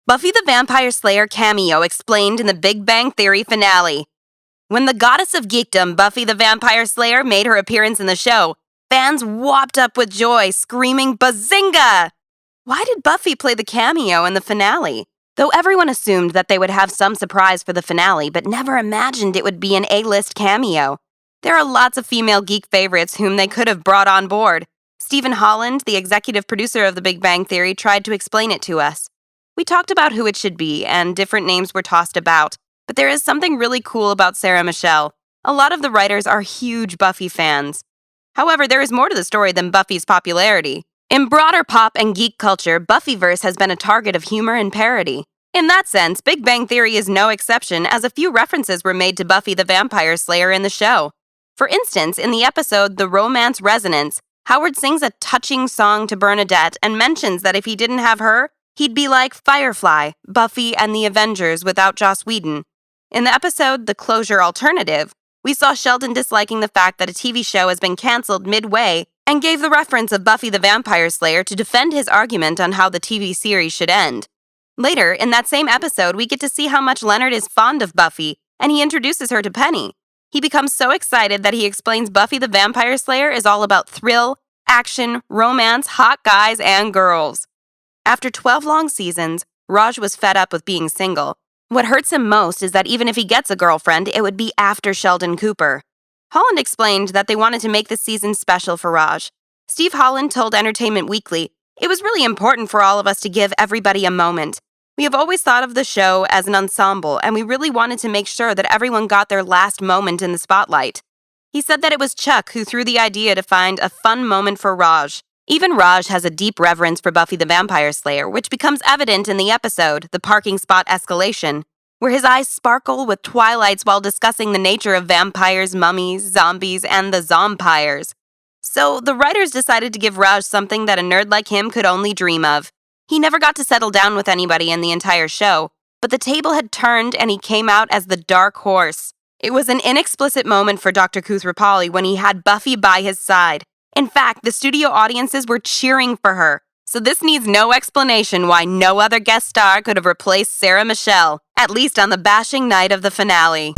Buffy the Vampire Slayer cameo explained in the Big Bang Theory finale. When the goddess of geekdom, Buffy the Vampire Slayer, made her appearance in the show, fans whopped up with joy, screaming, "Bazinga!" Why did Buffy play the cameo in the finale? Though everyone assumed that they would have some surprise for the finale, but never imagined it would be an A-list cameo. There are lots of female geek favorites whom they could have brought on board. Stephen Holland, the executive producer of The Big Bang Theory, tried to explain it to us. We talked about who it should be, and different names were tossed about, but there is something really cool about Sarah Michelle. A lot of the writers are huge Buffy fans. However, there is more to the story than Buffy's popularity. In broader pop and geek culture, Buffyverse has been a target of humor and parody. In that sense, Big Bang Theory is no exception, as a few references were made to Buffy the Vampire Slayer in the show. For instance, in the episode The Romance Resonance, Howard sings a touching song to Bernadette and mentions that if he didn't have her, he'd be like Firefly, Buffy, and the Avengers without Joss Whedon. In the episode The Closure Alternative, we saw Sheldon disliking the fact that a TV show has been canceled midway and gave the reference of Buffy the Vampire Slayer to defend his argument on how the TV series should end. Later, in that same episode, we get to see how much Leonard is fond of Buffy, and he introduces her to Penny. He becomes so excited that he explains Buffy the Vampire Slayer is all about thrill, action, romance, hot guys, and girls. After 12 long seasons, Raj was fed up with being single. What hurts him most is that even if he gets a girlfriend, it would be after Sheldon Cooper. Holland explained that they wanted to make this season special for Raj. Steve Holland told Entertainment Weekly, "It was really important for all of us to give everybody a moment. We have always thought of the show as an ensemble, and we really wanted to make sure that everyone got their last moment in the spotlight." He said that it was Chuck who threw the idea to find a fun moment for Raj. Even Raj has a deep reverence for Buffy the Vampire Slayer, which becomes evident in the episode, The Parking Spot Escalation, where his eyes sparkle with twilights while discussing the nature of vampires, mummies, zombies, and the zompires. So the writers decided to give Raj something that a nerd like him could only dream of. He never got to settle down with anybody in the entire show, but the table had turned and he came out as the Dark Horse. It was an inexplicit moment for Dr. Koothrappali when he had Buffy by his side. In fact, the studio audiences were cheering for her. So this needs no explanation why no other guest star could have replaced Sarah Michelle, at least on the bashing night of the finale.